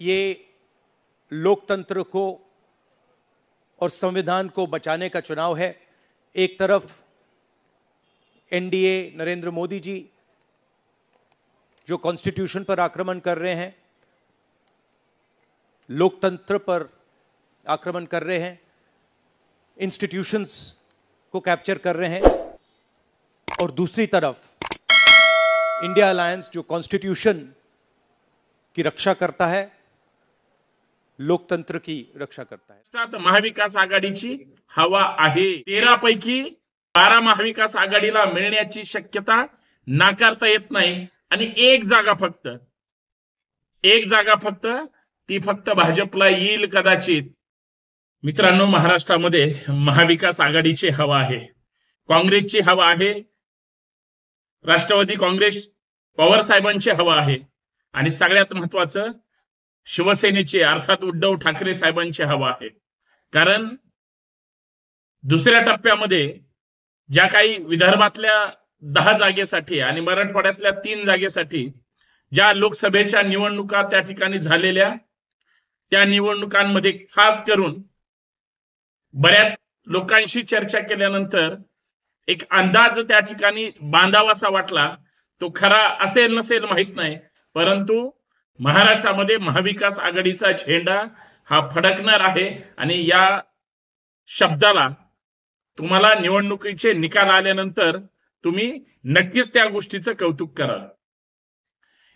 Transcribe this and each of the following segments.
ये लोकतंत्र को और संविधान को बचाने का चुनाव है। एक तरफ एनडीए नरेंद्र मोदी जी जो कॉन्स्टिट्यूशन पर आक्रमण कर रहे हैं, लोकतंत्र पर आक्रमण कर रहे हैं, इंस्टीट्यूशंस को कैप्चर कर रहे हैं, और दूसरी तरफ इंडिया अलायंस जो कॉन्स्टिट्यूशन की रक्षा करता है, लोकतंत्र की रक्षा करता है। महाविकास आघाडीची हवा आहे। 13 पैकी 12 महाविकास आघाडीला मिळण्याची शक्यता नाकारता येत नाही आणि एक जागा फक्त ती फक्त भाजपला येईल कदाचित। मित्रांनो, महाराष्ट्रामध्ये महाविकास आघाडीची हवा आहे, काँग्रेसची हवा आहे, राष्ट्रवादी काँग्रेस पवार साहेबांची हवा आहे आणि सगळ्यात महत्त्वाचं शिवसेनेची अर्थात उद्धव ठाकरे साहेबांची हवा आहे। कारण दुसऱ्या टप्प्यामध्ये ज्या काही विदर्भातल्या 10 जागेसाठी आणि मराठवाड्यातल्या 3 जागेसाठी ज्या लोकसभेच्या निवडणुका त्या ठिकाणी झालेल्या, त्या निवडणुकांमध्ये खास करून बऱ्याच लोकांशी चर्चा केल्यानंतर एक अंदाज त्या ठिकाणी बांधावासा वाटला। तो खरा असेल नसेल माहित नाही, परंतु महाराष्ट्रामध्ये महाविकास आघाडीचा झेंडा हा फडकणार आहे आणि या शब्दाला तुम्हाला निवडणुकीचे निकाल आल्यानंतर तुम्ही नक्कीच त्या गोष्टीचं कौतुक कराल।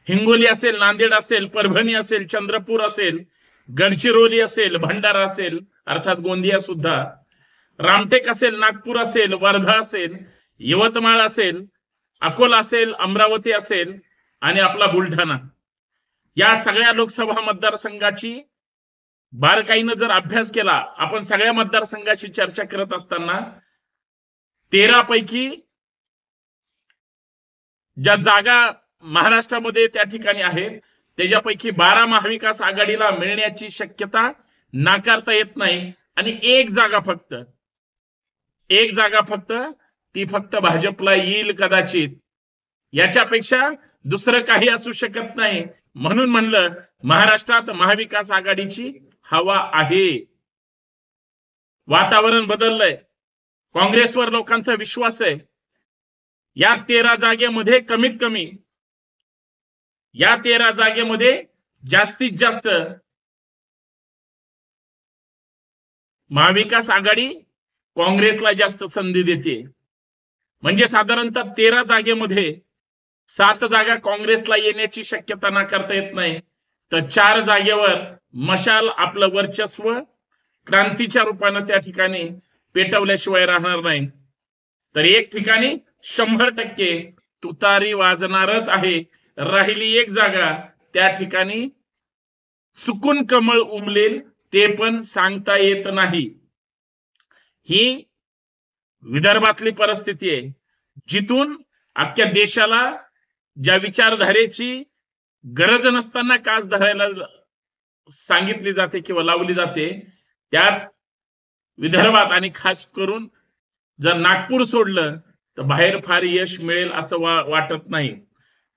हिंगोली असेल, नांदेड असेल, परभणी असेल, चंद्रपूर असेल, गडचिरोली असेल, भंडारा असेल, अर्थात गोंदिया सुद्धा, रामटेक असेल, नागपूर असेल, वर्धा असेल, यवतमाळ असेल, अकोला असेल, अमरावती असेल आणि आपला बुलढाणा, या सगळ्या लोकसभा मतदारसंघाची बारकाईने जर अभ्यास केला, आपण सगळ्या मतदारसंघाची चर्चा करत असताना 13 पैकी ज्या जागा महाराष्ट्रामध्ये त्या ठिकाणी आहेत त्याच्यापैकी 12 महाविकास आघाडीला मिळण्याची शक्यता नाकारता येत नाही आणि एक जागा फक्त ती फक्त भाजपला येईल कदाचित। याच्यापेक्षा दुसरं काही असू शकत नाही। म्हणून म्हणलं महाराष्ट्रात महाविकास आघाडीची हवा आहे। वातावरण बदललंय, काँग्रेसवर लोकांचा विश्वास आहे। या 13 जागेमध्ये कमीत कमी या 13 जागेमध्ये जास्तीत जास्त महाविकास आघाडी काँग्रेसला जास्त संधी देते। म्हणजे साधारणतः 13 जागेमध्ये 7 जागा काँग्रेसला येण्याची शक्यता नाकारता येत नाही, तर 4 जागेवर मशाल आपलं वर्चस्व क्रांतीच्या रूपाने त्या ठिकाणी पेटवल्याशिवाय राहणार नाही। तर एक ठिकाणी 100% तुतारी वाजणारच आहे। राहिली एक जागा, त्या ठिकाणी चुकून कमळ उमलेल ते पण सांगता येत नाही। ही विदर्भातली परिस्थिती आहे, जिथून अख्ख्या देशाला ज्या विचारधारेची गरज नसताना कास धरायला सांगितली जाते किंवा लावली जाते, त्याच विदर्भात आणि खास करून जर नागपूर सोडलं तर बाहेर फार यश मिळेल असं वाटत नाही।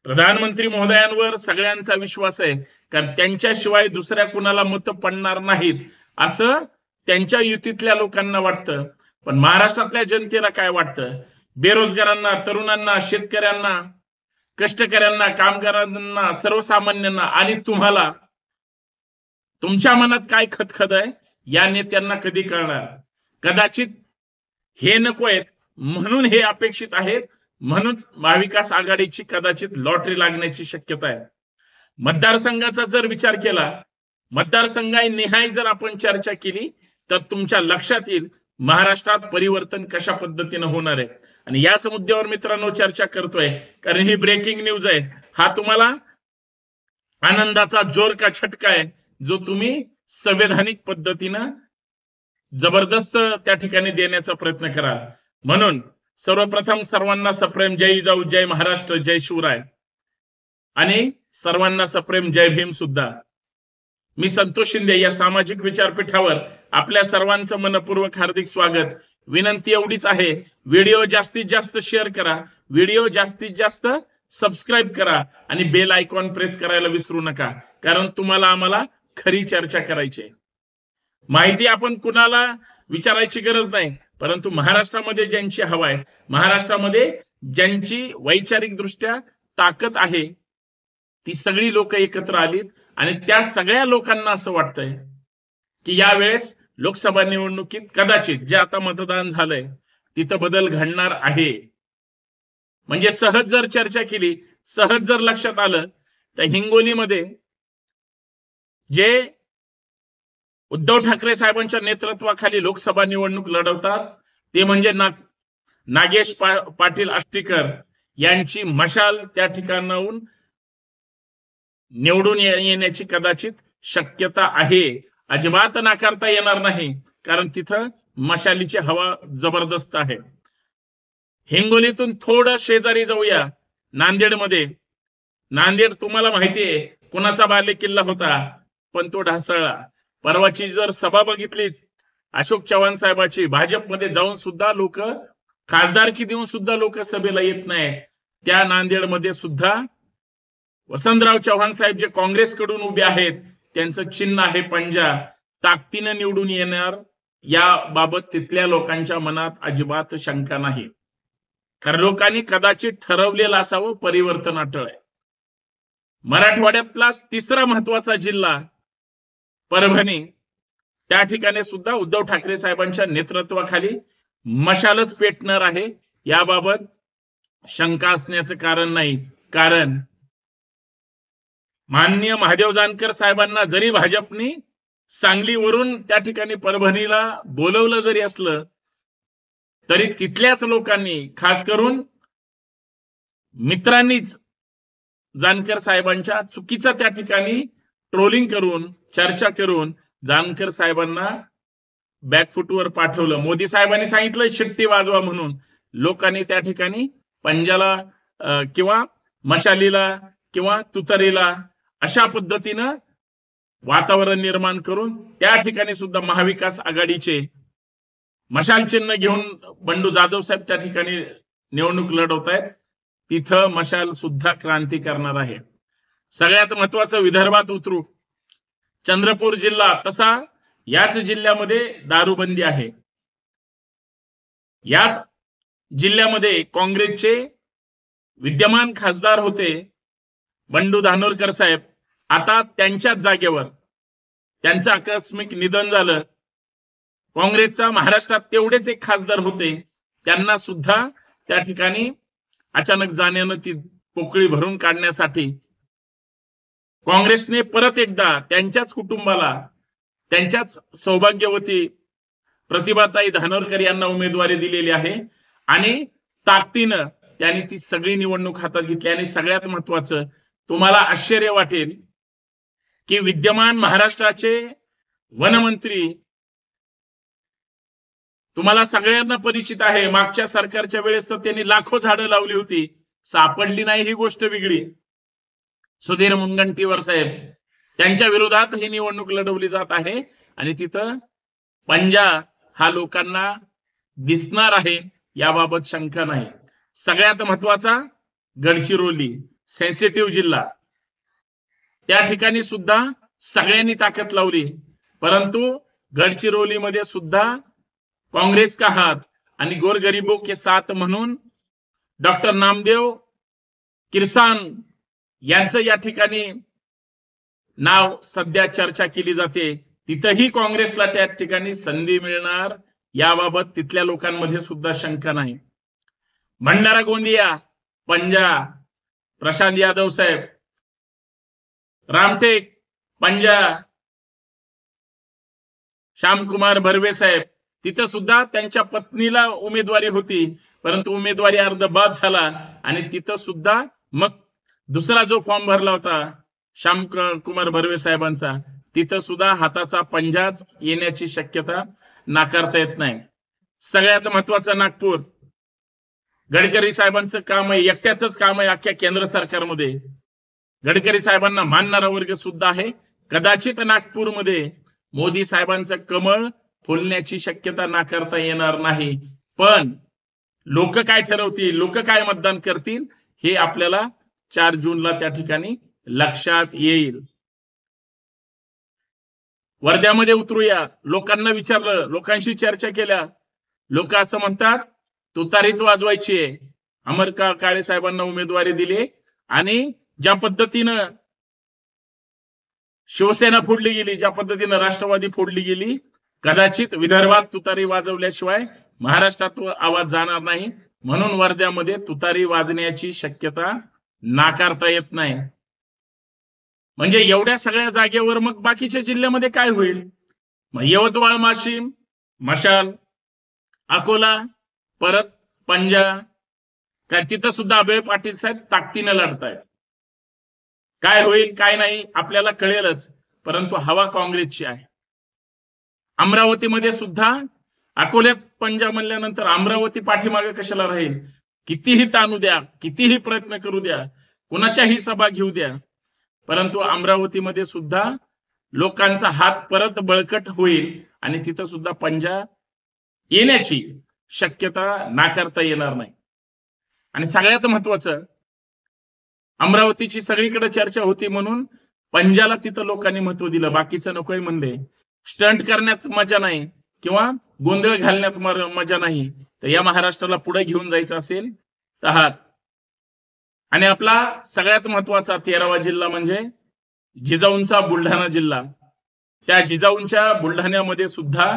प्रधानमंत्री महोदयांवर सगळ्यांचा विश्वास आहे, कारण त्यांच्याशिवाय दुसऱ्या कुणाला मत पडणार नाहीत असं त्यांच्या युतीतल्या लोकांना वाटतं। पण महाराष्ट्रातल्या जनतेला काय वाटतं? बेरोजगारांना, तरुणांना, शेतकऱ्यांना, कष्टकऱ्यांना, कामगारांना, सर्वसामान्यांना आणि तुम्हाला, तुमच्या मनात काय खदखद आहे या नेत्यांना कधी कळणार? कदाचित हे नकोयत म्हणून हे अपेक्षित आहेत, म्हणून महाविकास आघाडीची कदाचित लॉटरी लागण्याची शक्यता आहे। मतदारसंघाचा जर विचार केला, मतदारसंघानिहाय जर आपण चर्चा केली तर तुमच्या लक्षात येईल महाराष्ट्रात परिवर्तन कशा पद्धतीने होणार आहे। आणि याच मुद्द्यावर मित्रांनो चर्चा करतोय, कारण ही ब्रेकिंग न्यूज आहे। हा तुम्हाला आनंदाचा जोर का छटका आहे, जो तुम्ही संवैधानिक पद्धतीने जबरदस्त त्या ठिकाणी देण्याचा प्रयत्न करा। म्हणून सर्वप्रथम सर्वांना सप्रेम जय जिजाऊ, जय महाराष्ट्र, जय शिवराय आणि सर्वांना सप्रेम जय भीम सुद्धा। मी संतोष शिंदे या सामाजिक विचारपीठावर आपल्या सर्वांचं मनपूर्वक हार्दिक स्वागत। विनंती एवढीच आहे, व्हिडिओ जास्तीत जास्त शेअर करा, व्हिडिओ जास्तीत जास्त सबस्क्राईब करा आणि बेल आयकॉन प्रेस करायला विसरू नका, कारण तुम्हाला आम्हाला खरी चर्चा करायची आहे. माहिती आपण कुणाला विचारायची गरज नाही, परंतु महाराष्ट्रामध्ये ज्यांची हवा आहे, महाराष्ट्रामध्ये ज्यांची वैचारिक दृष्ट्या ताकद आहे, ती सगळी लोक एकत्र आलीत आणि त्या सगळ्या लोकांना असं वाटतंय की यावेळेस लोकसभा निवडणुकीत कदाचित जे आता मतदान झालंय तिथं बदल घडणार आहे. म्हणजे सहज जर चर्चा केली, सहज जर लक्षात आलं तर हिंगोलीमध्ये जे उद्धव ठाकरे साहेबांच्या नेतृत्वाखाली लोकसभा निवडणूक लढवतात ते म्हणजे नागेश पाटील आष्टीकर यांची मशाल त्या ठिकाणाहून निवडून येण्याची कदाचित शक्यता आहे. अजिबात नाकारता येणार नाही, कारण तिथं मशालीची हवा जबरदस्त आहे. हिंगोलीतून थोडं शेजारी जाऊया, नांदेडमध्ये. नांदेड तुम्हाला माहितीये कुणाचा बाले किल्ला होता, पण तो ढासळला. परवाची जर सभा बघितली अशोक चव्हाण साहेबाची, भाजपमध्ये जाऊन सुद्धा लोक, खासदारकी देऊन सुद्धा लोक सभेला येत नाही. त्या नांदेडमध्ये सुद्धा वसंतराव चव्हाण साहेब जे काँग्रेसकडून उभे आहेत, त्यांचं चिन्ह आहे पंजा. ताकदीनं निवडून येणार याबाबत तिथल्या लोकांच्या मनात अजिबात शंका नाही, कारण लोकांनी कदाचित ठरवलेलं असावं परिवर्तन अटळ आहे. मराठवाड्यातला तिसरा महत्वाचा जिल्हा परभणी, त्या ठिकाणी सुद्धा उद्धव ठाकरे साहेबांच्या नेतृत्वाखाली मशालच पेटणार आहे. याबाबत शंका असण्याचं कारण नाही, कारण माननीय महादेव जानकर साहेबांना जरी भाजपनी सांगलीवरून त्या ठिकाणी परभणीला बोलवलं जरी असलं, तरी तिथल्याच लोकांनी, खास करून मित्रांनीच जानकर साहेबांच्या चुकीचा त्या ठिकाणी ट्रोलिंग करून, चर्चा करून जानकर साहेबांना बॅकफुटवर पाठवलं. मोदी साहेबांनी सांगितलं शिट्टी वाजवा म्हणून, लोकांनी त्या ठिकाणी पंजाला किंवा मशालीला किंवा तुतारीला अशा पद्धतीनं वातावरण निर्माण करून त्या ठिकाणी सुद्धा महाविकास आघाडीचे मशाल चिन्ह घेऊन बंडू जाधव साहेब त्या ठिकाणी निवडणूक लढवत आहेत. तिथं मशाल सुद्धा क्रांती करणार आहे. सगळ्यात महत्वाचं विदर्भात उतरू, चंद्रपूर जिल्हा, तसा याच जिल्ह्यामध्ये दारूबंदी आहे. याच जिल्ह्यामध्ये काँग्रेसचे विद्यमान खासदार होते बंडू धानोरकर साहेब, आता त्यांच्याच जागेवर त्यांचं आकस्मिक निधन झालं. काँग्रेसचा महाराष्ट्रात तेवढेच एक खासदार होते, त्यांना सुद्धा त्या ठिकाणी अचानक जाण्यानं ती पोकळी भरून काढण्यासाठी काँग्रेसने परत एकदा त्यांच्याच कुटुंबाला, त्यांच्याच सौभाग्यवती प्रतिभाताई धानोरकर यांना उमेदवारी दिलेली आहे आणि ताकदीनं त्यांनी ती सगळी निवडणूक हातात घेतली. आणि सगळ्यात महत्वाचं, तुम्हाला आश्चर्य वाटेल की विद्यमान महाराष्ट्राचे वनमंत्री तुम्हाला सगळ्यांना परिचित आहे. मागच्या सरकारच्या वेळेस तर त्यांनी लाखो झाडं लावली होती, सापडली नाही ही गोष्ट वेगळी. सुधीर मुनगंटीवार साहेब, त्यांच्या विरोधात ही निवडणूक लढवली जात आहे आणि तिथं पंजा हा लोकांना दिसणार आहे, याबाबत शंका नाही. सगळ्यात महत्वाचा गडचिरोली, सेन्सिटिव्ह जिल्हा, त्या ठिकाणी सुद्धा सगळ्यांनी ताकद लावली, परंतु गडचिरोलीमध्ये सुद्धा काँग्रेस का हात आणि गोरगरीबों के साथ म्हणून डॉक्टर नामदेव किरसान यांचं या ठिकाणी नाव सध्या चर्चा केली जाते. तिथंही काँग्रेसला त्या ठिकाणी संधी मिळणार याबाबत तिथल्या लोकांमध्ये सुद्धा शंका नाही. भंडारा गोंदिया, पंजा, प्रशांत यादव साहेब, रामटेक, पंजा, श्यामकुमार बर्वे साहेब, तिथं सुद्धा त्यांच्या पत्नीला उमेदवारी होती, परंतु उमेदवारी अर्ध बाद झाला आणि तिथं सुद्धा मग दुसरा जो फॉर्म भरला होता श्यामकुमार बर्वे साहेबांचा, तिथं सुद्धा हाताचा पंजाच येण्याची शक्यता नाकारता येत नाही. सगळ्यात महत्वाचं नागपूर, गडकरी साहेबांचं काम आहे, एकट्याच काम आहे अख्ख्या केंद्र सरकारमध्ये. गडकरी साहेबांना मानणारा वर्ग सुद्धा आहे. कदाचित नागपूरमध्ये मोदी साहेबांचं कमळ फुलण्याची शक्यता नाकारता येणार नाही, पण लोक काय ठरवतील, लोक काय मतदान करतील हे आपल्याला 4 जूनला त्या ठिकाणी लक्षात येईल. वर्ध्यामध्ये उतरूया, लोकांना विचारलं, लोकांशी चर्चा केल्या. लोक असं म्हणतात तुतारीच वाजवायची आहे. अमर काळे साहेबांना उमेदवारी दिली आणि ज्या पद्धतीनं शिवसेना फोडली गेली, ज्या पद्धतीनं राष्ट्रवादी फोडली गेली, कदाचित विदर्भात तुतारी वाजवल्याशिवाय महाराष्ट्रात आवाज जाणार नाही. म्हणून वर्ध्यामध्ये तुतारी वाजण्याची शक्यता नाकारता येत नाही. म्हणजे एवढ्या सगळ्या जागेवर मग बाकीच्या जिल्ह्यामध्ये काय होईल? मग यवतमाळ, वाशिम, मशाल, अकोला, परत पंजा, काय तिथं सुद्धा अभय पाटील साहेब ताकदीने लढतायत. काय होईल काय नाही आपल्याला कळेलच, परंतु हवा काँग्रेसची आहे. अमरावतीमध्ये सुद्धा अकोल्यात पंजा म्हणल्यानंतर अमरावती पाठीमागे कशाला राहील? कितीही ताणू द्या, कितीही प्रयत्न करू द्या, कुणाच्याही सभा घेऊ द्या, परंतु अमरावतीमध्ये सुद्धा लोकांचा हात परत बळकट होईल आणि तिथं सुद्धा पंजा येण्याची शक्यता नाकारता येणार नाही. आणि सगळ्यात महत्वाचं, अमरावतीची सगळीकडे चर्चा होती म्हणून पंजाला तिथं लोकांनी महत्व दिलं, बाकीचं नकोय म्हणले. स्टंट करण्यात मजा नाही किंवा गोंधळ घालण्यात मजा नाही, तर या महाराष्ट्राला पुढे घेऊन जायचं असेल तर हात. आणि आपला सगळ्यात महत्वाचा 13वा जिल्हा म्हणजे जिजाऊंचा बुलढाणा जिल्हा. त्या जिजाऊंच्या बुलढाण्यामध्ये सुद्धा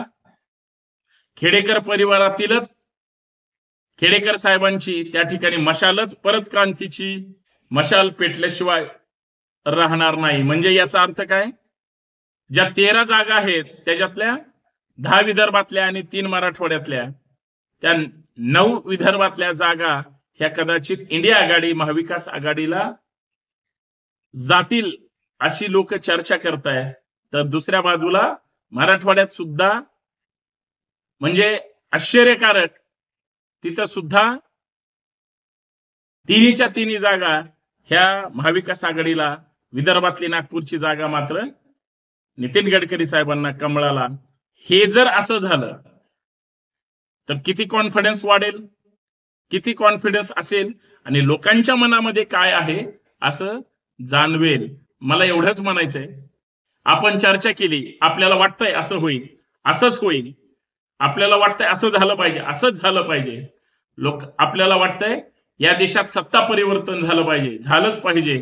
खेडेकर परिवारातीलच खेडेकर साहेबांची त्या ठिकाणी मशालच परत क्रांतीची मशाल पेटल्याशिवाय राहणार नाही. म्हणजे याचा अर्थ काय? ज्या 13 जागा आहेत त्याच्यातल्या 10 विदर्भातल्या आणि 3 मराठवाड्यातल्या, त्या 9 विदर्भातल्या जागा ह्या कदाचित इंडिया आघाडी, महाविकास आघाडीला जातील अशी लोक चर्चा करतायत. तर दुसऱ्या बाजूला मराठवाड्यात सुद्धा म्हणजे आश्चर्यकारक, तिथं सुद्धा तिन्हीच्या तिन्ही जागा ह्या महाविकास आघाडीला, विदर्भातली नागपूरची जागा मात्र नितीन गडकरी साहेबांना कमळाला. हे जर असं झालं तर किती कॉन्फिडन्स वाढेल, किती कॉन्फिडन्स असेल आणि लोकांच्या मनामध्ये काय आहे असं जाणवेल. मला एवढंच म्हणायचंय, आपण चर्चा केली, आपल्याला वाटतंय असं होईल, असंच होईल, आपल्याला वाटतंय असं झालं पाहिजे, असंच झालं पाहिजे, आपल्याला वाटतंय या देशात सत्ता परिवर्तन झालं पाहिजे, झालंच पाहिजे.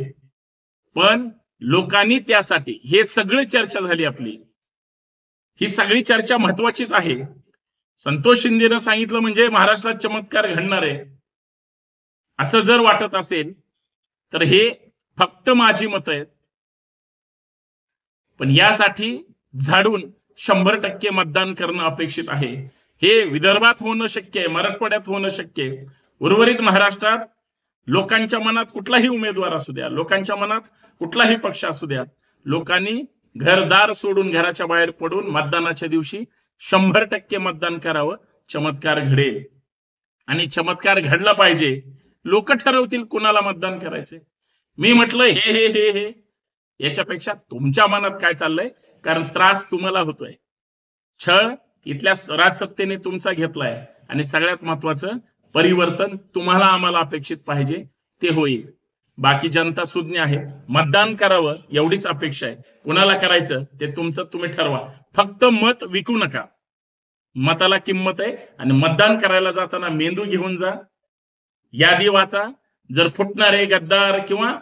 पण लोकांनी त्यासाठी, हे सगळी चर्चा झाली आपली, ही सगळी चर्चा महत्वाचीच आहे. संतोष शिंदेनं सांगितलं म्हणजे महाराष्ट्रात चमत्कार घडणार आहे असं जर वाटत असेल तर हे फक्त माझी मत आहेत. पण यासाठी झाडून 100% मतदान करणं अपेक्षित आहे. हे विदर्भात होणं शक्य आहे, मराठवाड्यात होणं शक्य आहे. उर्वरित महाराष्ट्रात लोकांच्या मनात कुठलाही उमेदवार असू द्या, लोकांच्या मनात कुठलाही पक्ष असू द्या, लोकांनी घरदार सोडून घराच्या बाहेर पडून मतदानाच्या दिवशी 100% मतदान करावं. चमत्कार घडेल आणि चमत्कार घडला पाहिजे. लोक ठरवतील कुणाला मतदान करायचे. मी म्हटलं हे हे हे हे याच्यापेक्षा तुमच्या मनात काय चाललंय, कारण त्रास तुम्हाला होतोय, छळ इथल्या राजसत्तेने तुमचा घेतलाय आणि सगळ्यात महत्वाचं परिवर्तन तुम्हाला आम्हाला अपेक्षित पाहिजे, ते होईल. बाकी जनता सुज्ञ आहे, मतदान करावं एवढीच अपेक्षा आहे. कुणाला करायचं ते तुमचं तुम्ही ठरवा, फक्त मत विकू नका. मताला किंमत आहे आणि मतदान करायला जाताना मेंदू घेऊन जा, यादी वाचा. जर फुटणारे गद्दार किंवा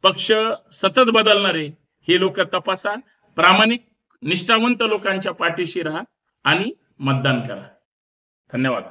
पक्ष सतत बदलणारे हे लोक तपासा, प्रामाणिक निष्ठावंत लोकांच्या पाठीशी राहा आणि मतदान करा. धन्यवाद.